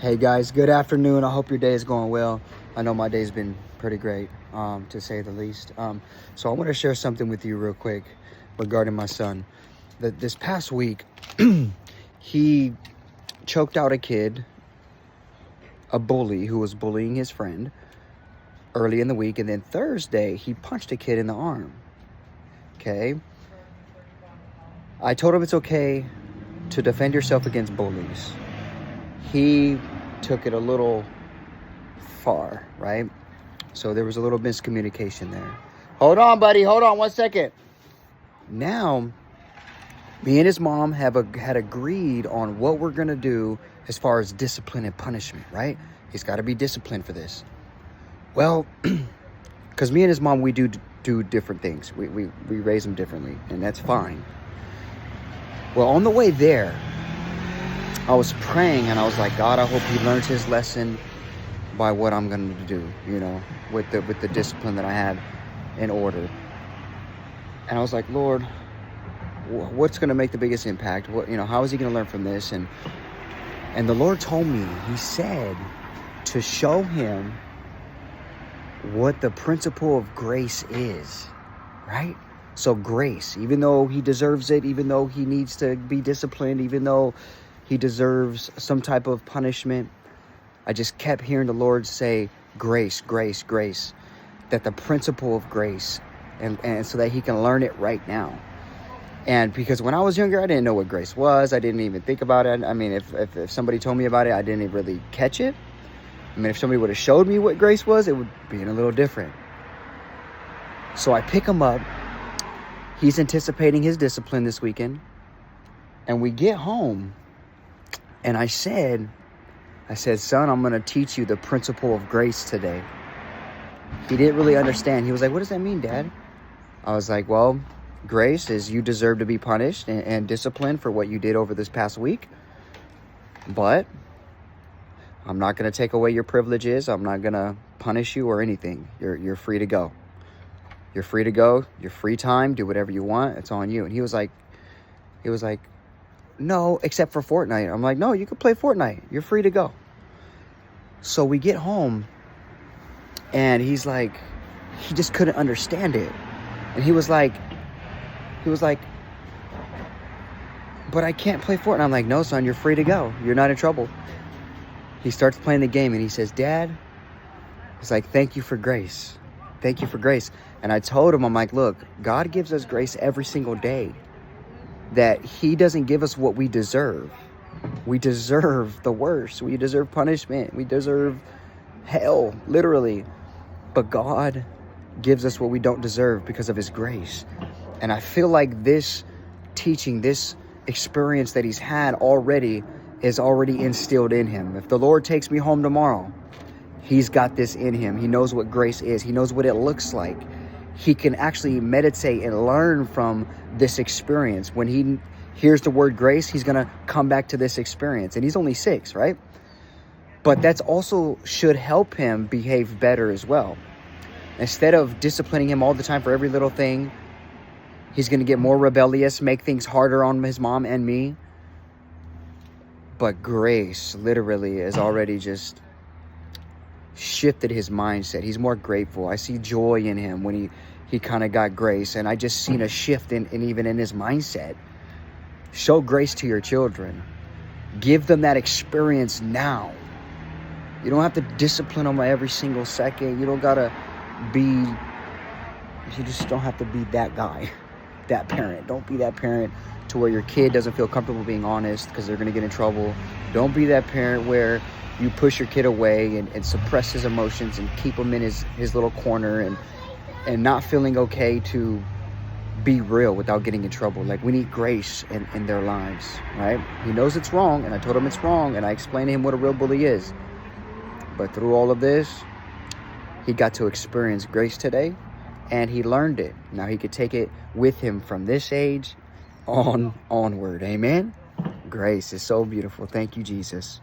Hey guys, good afternoon. I hope your day is going well. I know my day's been pretty great, to say the least. So I want to share something with you real quick regarding my son. This past week, he choked out a kid, a bully who was bullying his friend early in the week. And then Thursday, he punched a kid in the arm. Okay. I told him it's okay to defend yourself against bullies. He took it a little far, right? So there was a little miscommunication there. Hold on, buddy. Hold on 1 second. Now, me and his mom had agreed on what we're going to do as far as discipline and punishment, right? He's got to be disciplined for this. Well, because me and his mom, we do different things. We raise him differently, and that's fine. Well, on the way there, I was praying and I was like, God, I hope he learns his lesson by what I'm going to do, with the discipline that I had in order. And I was like, Lord, what's going to make the biggest impact? How is he going to learn from this? And the Lord told me, he said to show him what the principle of grace is, right? So grace, even though he deserves it, even though he needs to be disciplined, even though he deserves some type of punishment, I just kept hearing the Lord say, grace, grace, grace. That the principle of grace, and so that he can learn it right now. And because when I was younger, I didn't know what grace was. I didn't even think about it. I mean, if somebody told me about it, I didn't really catch it. I mean, if somebody would have showed me what grace was, it would be a little different. So I pick him up. He's anticipating his discipline this weekend. And we get home. And I said, son, I'm going to teach you the principle of grace today. He didn't really understand. He was like, what does that mean, Dad? I was like, well, grace is you deserve to be punished and disciplined for what you did over this past week. But I'm not going to take away your privileges. I'm not going to punish you or anything. You're free to go. You're free to go. Your free time. Do whatever you want. It's on you. And he was like, no, except for Fortnite. I'm like, no, you can play Fortnite. You're free to go. So we get home and he's like, he just couldn't understand it. And he was like, but I can't play Fortnite. I'm like, no, son, you're free to go. You're not in trouble. He starts playing the game and he says, Dad, he's like, thank you for grace. Thank you for grace. And I told him, I'm like, look, God gives us grace every single day. That he doesn't give us what we deserve. We deserve the worst. We deserve punishment. We deserve hell, literally. But God gives us what we don't deserve because of his grace. And I feel like this teaching, this experience that he's had already is already instilled in him. If the Lord takes me home tomorrow, he's got this in him. He knows what grace is. He knows what it looks like. He can actually meditate and learn from this experience. When he hears the word grace, he's going to come back to this experience. And he's only 6, right? But that's also should help him behave better as well. Instead of disciplining him all the time for every little thing, he's going to get more rebellious, make things harder on his mom and me. But grace literally is already just shifted his mindset. He's more grateful. I see joy in him when he kind of got grace. And I just seen a shift in even in his mindset. Show grace to your children. Give them that experience now. You don't have to discipline them every single second. You just don't have to be that guy, that parent. Don't be that parent to where your kid doesn't feel comfortable being honest because they're going to get in trouble. Don't be that parent where you push your kid away and suppress his emotions and keep him in his little corner and not feeling okay to be real without getting in trouble. Like, we need grace in their lives, right? He knows it's wrong, and I told him it's wrong, and I explained to him what a real bully is. But through all of this, he got to experience grace today, and he learned it. Now he could take it with him from this age onward. Amen? Grace is so beautiful. Thank you, Jesus.